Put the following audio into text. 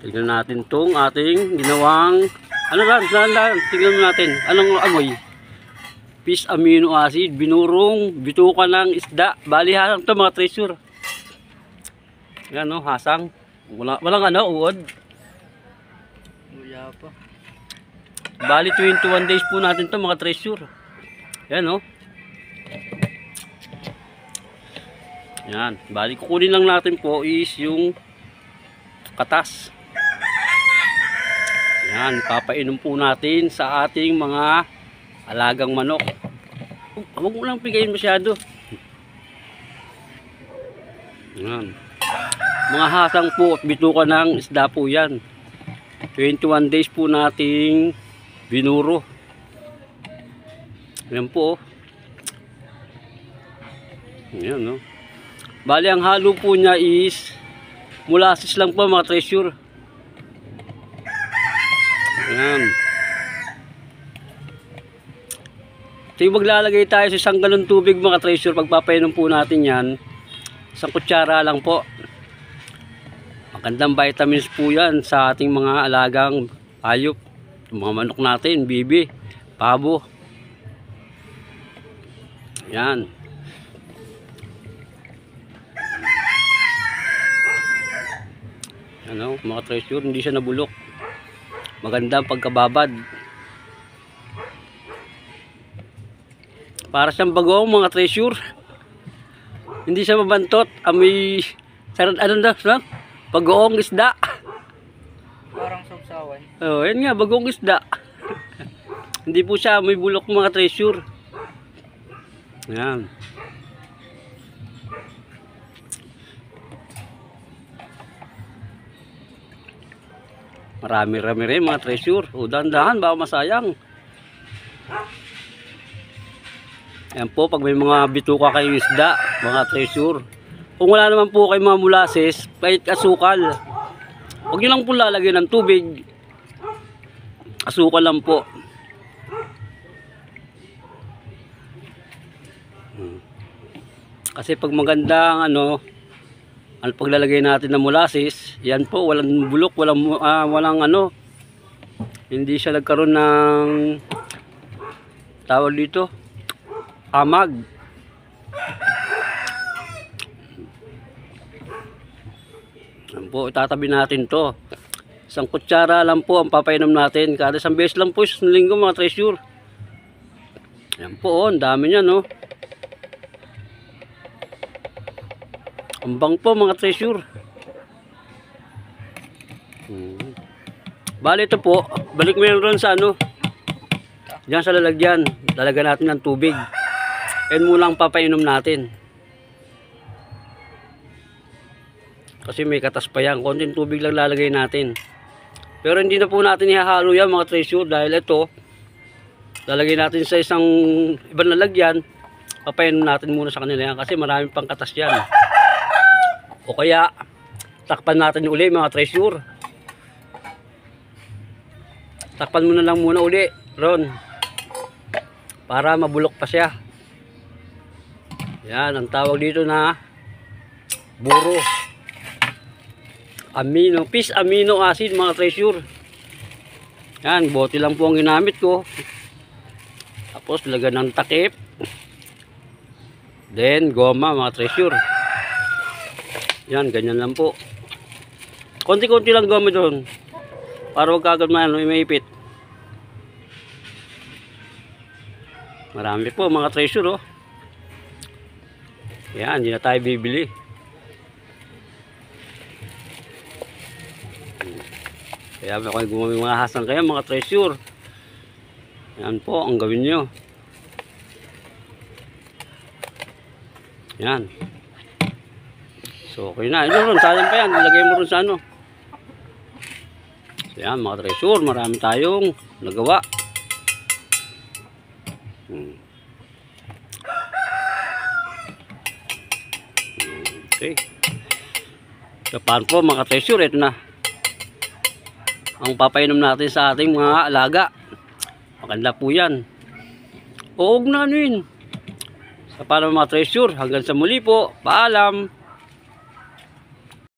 Tignan natin tong ating ginawang ano lang, tignan natin anong amoy. Fish amino acid, binurong bituka ng isda. Bali hasang to mga treasure. Yan no, hasang. Walang ano, uod. Luya pa. Bali 21 days po natin to mga treasure. Yan no. Yan, bali kukunin lang natin po is yung katas. Yan, papainom po natin sa ating mga alagang manok. Huwag mo lang pigayin masyado. Yan. Mga hasang po at bituka ng isda po yan. 21 days po nating binuro. Yan po. Yan no. Bali ang halo po niya is molasses lang po mga treasure. Yan. So maglalagay tayo sa isang galon tubig mga treasure. Pagpapainom po natin yan, isang kutsara lang po. Magandang vitamins po yan sa ating mga alagang hayop. Mga manok natin, bibi, pabo. Yan. Ano, mga treasure, hindi siya nabulok. Maganda ang pagkababad. Para siyang bagoong mga treasure. Hindi siya mabantot. Amoy sarad ano na, bagoong isda. Parang sabsawan. Oh, yan nga, bagoong isda. Hindi po siya amoy bulok mga treasure. Yan. Marami-rami rin mga treasure. O dahan-dahan, baka masayang. Ayan po, pag may mga bituka kayong isda, mga treasure. Kung wala naman po kayong mga molasses, kahit asukal. Huwag nyo lang po lalagyan ng tubig. Asukal lang po. Kasi pag maganda ang ang paglalagay natin ng molasses, yan po, walang bulok, walang ano, hindi siya nagkaroon ng tawag dito, amag. Yan po, itatabi natin to. Isang kutsara lang po ang papainom natin. Kada isang beses lang po, isang linggo mga treasure. Yan po, ang dami niya no. Ambang po mga treasure. Bali ito po, balik mo rin sa ano, diyan sa lalagyan, lalagyan natin ng tubig. And muna ang papainom natin. Kasi may katas pa yan, konting tubig lang lalagay natin. Pero hindi na po natin ihahalo yan mga treasure, dahil ito, lalagay natin sa isang ibang lalagyan, papainom natin muna sa kanila yan, kasi maraming pang katas yan. O kaya, takpan natin uli mga treasure. Takpan mo na lang muna uli, Ron. Para mabulok pa siya. Yan, ang tawag dito na buro. Fish amino acid mga treasure. Yan, bote lang po ang ginamit ko. Tapos, lagyan ng takip. Then, goma mga treasure. Yan, ganyan lang po. Konti-konti lang goma doon. Para wag kagad maipit. Marami po mga treasure oh. Yan, hindi na tayo bibili. Kaya ako gumamit mga hasang kaya mga treasure. Yan po, ang gawin nyo. Yan. So, okay na. Ito ron, sayang pa yan. Ilagay mo ron sa ano. So, yan, mga treasure. Marami tayong nagawa. Okay. So, paano po mga treasure? Ito na. Ang papainom natin sa ating mga alaga. Maganda po yan. Huwag na ano yun. Sa paano mga treasure. Hanggang sa muli po. Paalam.